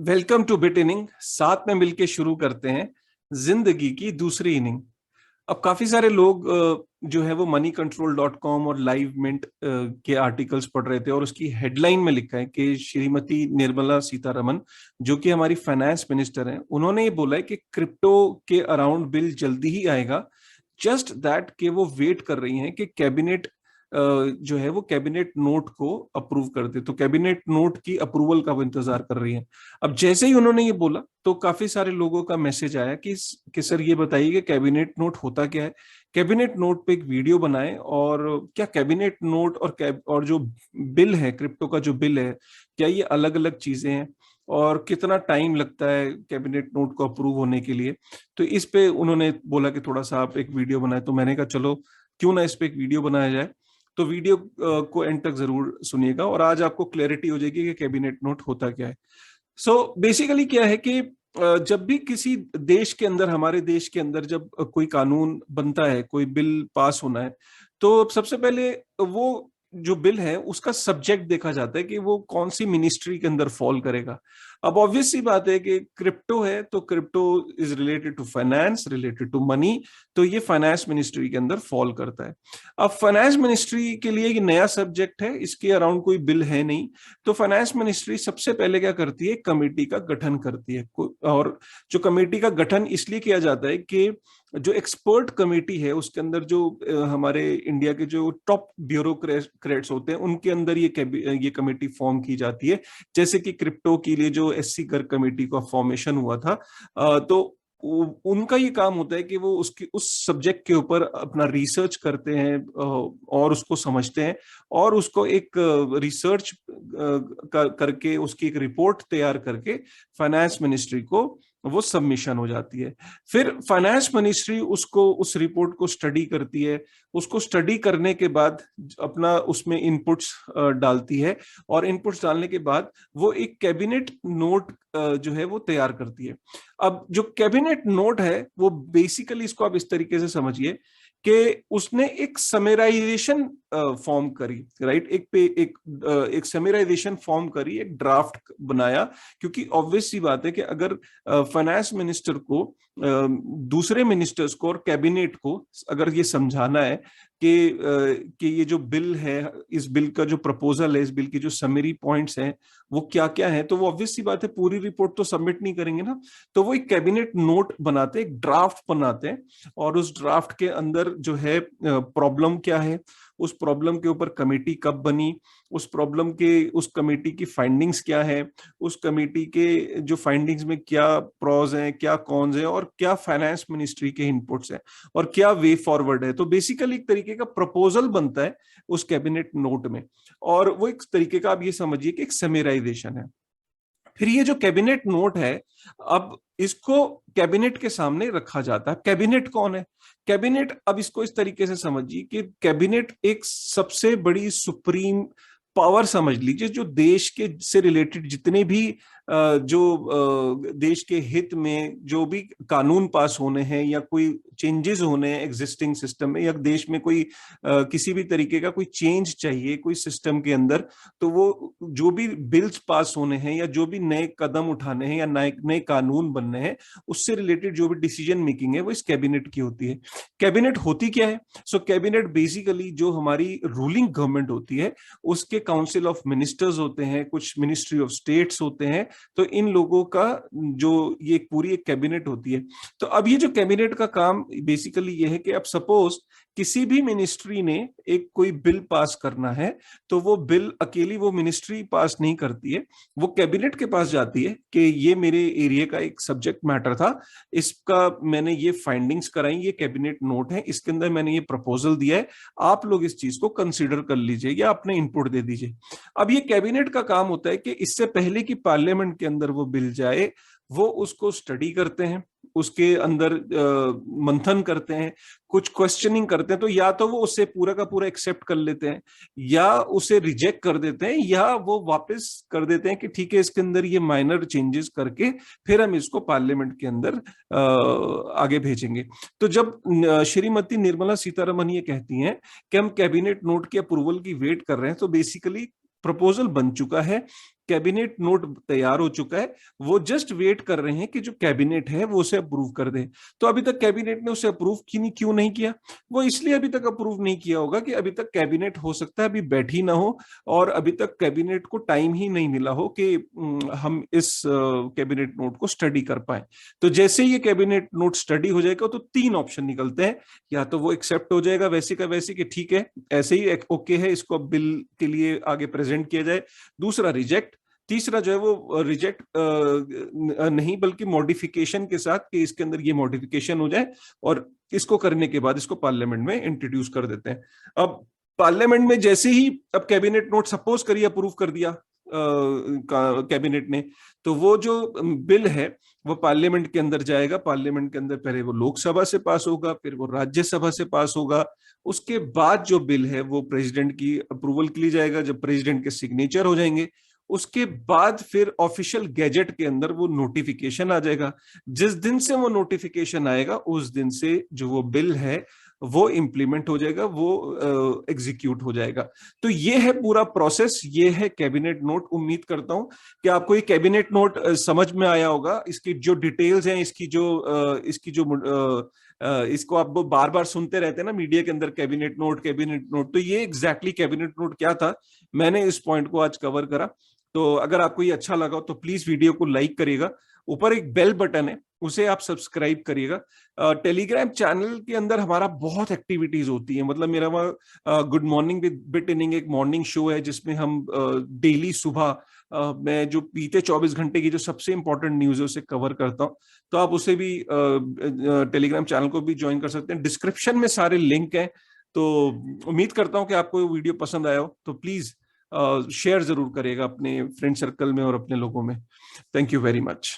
Welcome two bit inning. साथ में मिलके शुरू करते हैं जिंदगी की दूसरी इनिंग। अब काफी सारे लोग जो है वो moneycontrol.com और लाइव मिंट के आर्टिकल्स पढ़ रहे थे और उसकी हेडलाइन में लिखा है कि श्रीमती निर्मला सीतारमन जो कि हमारी फाइनेंस मिनिस्टर हैं, उन्होंने ये बोला है कि क्रिप्टो के अराउंड बिल जल्दी ही आएगा। जस्ट दैट कि वो वेट कर रही हैं कि कैबिनेट जो है वो कैबिनेट नोट को अप्रूव कर दे, तो कैबिनेट नोट की अप्रूवल का वो इंतजार कर रही है। अब जैसे ही उन्होंने ये बोला तो काफी सारे लोगों का मैसेज आया कि सर ये बताइए कि कैबिनेट नोट होता क्या है। कैबिनेट नोट पे एक वीडियो बनाए और क्या कैबिनेट नोट और जो बिल है, क्रिप्टो का जो बिल है, क्या ये अलग अलग चीजें हैं और कितना टाइम लगता है कैबिनेट नोट को अप्रूव होने के लिए। तो इस पे उन्होंने बोला कि थोड़ा सा आप एक वीडियो बनाए, तो मैंने कहा चलो क्यों ना इस पे एक वीडियो बनाया जाए। तो वीडियो को एंड तक जरूर सुनिएगा और आज आपको क्लैरिटी हो जाएगी कि कैबिनेट नोट होता क्या है। सो बेसिकली क्या है कि जब भी किसी देश के अंदर, हमारे देश के अंदर जब कोई कानून बनता है, कोई बिल पास होना है, तो सबसे पहले वो जो बिल है उसका सब्जेक्ट देखा जाता है कि वो कौन सी मिनिस्ट्री के अंदर फॉल करेगा। अब ऑब्वियस सी बात है कि क्रिप्टो है तो crypto is related to finance, related to money, तो ये फाइनेंस मिनिस्ट्री के अंदर फॉल करता है। अब फाइनेंस मिनिस्ट्री के लिए ये नया सब्जेक्ट है, इसके अराउंड कोई बिल है नहीं। तो फाइनेंस मिनिस्ट्री सबसे पहले क्या करती है, कमेटी का गठन करती है। और जो कमेटी का गठन इसलिए किया जाता है कि जो एक्सपर्ट कमेटी है उसके अंदर जो हमारे इंडिया के जो टॉप ब्यूरोक्रेट्स होते हैं उनके अंदर ये कमेटी फॉर्म की जाती है। जैसे कि क्रिप्टो के लिए जो एससी गर्ग कमेटी का फॉर्मेशन हुआ था, तो उनका ये काम होता है कि वो उसकी उस सब्जेक्ट के ऊपर अपना रिसर्च करते हैं और उसको समझते हैं और उसको एक रिसर्च करके उसकी एक रिपोर्ट तैयार करके फाइनेंस मिनिस्ट्री को वो सबमिशन हो जाती है। फिर फाइनेंस मिनिस्ट्री उसको, उस रिपोर्ट को स्टडी करती है। उसको स्टडी करने के बाद अपना उसमें इनपुट्स डालती है और इनपुट्स डालने के बाद वो एक कैबिनेट नोट जो है वो तैयार करती है। अब जो कैबिनेट नोट है वो बेसिकली, इसको आप इस तरीके से समझिए कि उसने एक समराइजेशन फॉर्म करी, राइट। एक समराइजेशन फॉर्म करी, एक ड्राफ्ट बनाया। क्योंकि ऑब्वियस सी बात है कि अगर फाइनेंस मिनिस्टर को दूसरे मिनिस्टर्स को और कैबिनेट को अगर ये समझाना है कि ये जो बिल है, इस बिल का जो प्रपोजल है, इस बिल की जो समरी पॉइंट्स हैं वो क्या क्या है, तो वो ऑब्वियस सी बात है पूरी रिपोर्ट तो सबमिट नहीं करेंगे ना। तो वो एक कैबिनेट नोट बनाते हैं, एक ड्राफ्ट बनाते हैं और उस ड्राफ्ट के अंदर जो है प्रॉब्लम क्या है, उस प्रॉब्लम के ऊपर कमेटी कब बनी, उस कमेटी की फाइंडिंग्स क्या है, उस कमेटी के जो फाइंडिंग्स में क्या प्रॉज हैं, क्या कॉन्स हैं और क्या फाइनेंस मिनिस्ट्री के इनपुट्स हैं और क्या वे फॉरवर्ड है। तो बेसिकली एक तरीके का प्रपोजल बनता है उस कैबिनेट नोट में और वो एक तरीके का, आप ये समझिए कि एक समराइजेशन है। फिर ये जो कैबिनेट नोट है, अब इसको कैबिनेट के सामने रखा जाता है। कैबिनेट कौन है? कैबिनेट, अब इसको इस तरीके से समझिए कि कैबिनेट एक सबसे बड़ी सुप्रीम पावर समझ लीजिए, जो देश के से रिलेटेड जितने भी देश के हित में जो भी कानून पास होने हैं या कोई चेंजेस होने हैं एग्जिस्टिंग सिस्टम में, या देश में कोई किसी भी तरीके का कोई चेंज चाहिए कोई सिस्टम के अंदर, तो वो जो भी बिल्स पास होने हैं या जो भी नए कदम उठाने हैं या नए नए कानून बनने हैं, उससे रिलेटेड जो भी डिसीजन मेकिंग है वो इस कैबिनेट की होती है। कैबिनेट होती क्या है? सो कैबिनेट बेसिकली जो हमारी रूलिंग गवर्नमेंट होती है उसके काउंसिल ऑफ मिनिस्टर्स होते हैं, कुछ मिनिस्ट्री ऑफ स्टेट्स होते हैं, तो इन लोगों का जो ये पूरी एक कैबिनेट होती है। तो अब ये जो कैबिनेट का काम बेसिकली ये है कि अब सपोज किसी भी मिनिस्ट्री ने एक कोई बिल पास करना है, तो वो बिल अकेली वो मिनिस्ट्री पास नहीं करती है, वो कैबिनेट के पास जाती है कि ये मेरे एरिया का एक सब्जेक्ट मैटर था, इसका मैंने ये फाइंडिंग्स कराई, ये कैबिनेट नोट है, इसके अंदर मैंने ये प्रपोजल दिया है, आप लोग इस चीज को कंसिडर कर लीजिए या अपने इनपुट दे दीजिए। अब ये कैबिनेट का काम होता है कि इससे पहले कि पार्लियामेंट के अंदर वो बिल जाए, वो उसको स्टडी करते हैं, उसके अंदर मंथन करते हैं, कुछ क्वेश्चनिंग करते हैं। तो या तो वो उसे पूरा का पूरा एक्सेप्ट कर लेते हैं या उसे रिजेक्ट कर देते हैं या वो वापस कर देते हैं कि ठीक है इसके अंदर ये माइनर चेंजेस करके फिर हम इसको पार्लियामेंट के अंदर आगे भेजेंगे। तो जब श्रीमती निर्मला सीतारमन ये कहती हैं कि हम कैबिनेट नोट के अप्रूवल की वेट कर रहे हैं, तो बेसिकली प्रपोजल बन चुका है, कैबिनेट नोट तैयार हो चुका है, वो जस्ट वेट कर रहे हैं कि जो कैबिनेट है वो उसे अप्रूव कर दे। तो अभी तक कैबिनेट ने उसे अप्रूव क्यों नहीं किया? वो इसलिए अभी तक अप्रूव नहीं किया होगा कि अभी तक कैबिनेट हो सकता है अभी बैठी ना हो, और अभी तक कैबिनेट को टाइम ही नहीं मिला हो कि हम इस कैबिनेट नोट को स्टडी कर पाए। तो जैसे ये कैबिनेट नोट स्टडी हो जाएगा तो 3 ऑप्शन निकलते हैं। या तो वो एक्सेप्ट हो जाएगा वैसे का वैसे कि ठीक है ऐसे ही ओके है, इसको अब बिल के लिए आगे प्रेजेंट किया जाए। दूसरा रिजेक्ट। तीसरा जो है वो रिजेक्ट नहीं बल्कि मॉडिफिकेशन के साथ कि इसके अंदर ये मॉडिफिकेशन हो जाए, और इसको करने के बाद इसको पार्लियामेंट में इंट्रोड्यूस कर देते हैं। अब पार्लियामेंट में जैसे ही अब कैबिनेट नोट सपोज करिए अप्रूव कर दिया कैबिनेट ने, तो वो जो बिल है वो पार्लियामेंट के अंदर जाएगा। पार्लियामेंट के अंदर पहले वो लोकसभा से पास होगा, फिर वो राज्यसभा से पास होगा। उसके बाद जो बिल है वो प्रेसिडेंट की अप्रूवल के लिए जाएगा। जब प्रेसिडेंट के सिग्नेचर हो जाएंगे उसके बाद फिर ऑफिशियल गैजेट के अंदर वो नोटिफिकेशन आ जाएगा। जिस दिन से वो नोटिफिकेशन आएगा उस दिन से जो वो बिल है वो इंप्लीमेंट हो जाएगा, वो एग्जीक्यूट हो जाएगा। तो ये है पूरा प्रोसेस, ये है कैबिनेट नोट। उम्मीद करता हूं कि आपको ये कैबिनेट नोट समझ में आया होगा। इसकी जो डिटेल्स हैं, इसको आप बार बार सुनते रहते हैं ना मीडिया के अंदर, कैबिनेट नोट कैबिनेट नोट। तो ये एग्जैक्टली कैबिनेट नोट क्या था, मैंने इस पॉइंट को आज कवर करा। तो अगर आपको ये अच्छा लगा तो प्लीज वीडियो को लाइक करिएगा। ऊपर एक बेल बटन है, उसे आप सब्सक्राइब करिएगा। टेलीग्राम चैनल के अंदर हमारा बहुत एक्टिविटीज होती है। मतलब मेरा वहाँ good morning with bit inning एक मॉर्निंग शो है जिसमें हम डेली सुबह मैं जो बीते 24 घंटे की जो सबसे इंपॉर्टेंट न्यूज है उसे कवर करता हूँ। तो आप उसे भी टेलीग्राम चैनल को भी ज्वाइन कर सकते हैं। डिस्क्रिप्शन में सारे लिंक हैं। तो उम्मीद करता हूँ कि आपको वीडियो पसंद आया हो। तो प्लीज शेयर जरूर करिएगा अपने फ्रेंड सर्कल में और अपने लोगों में। Thank you very much.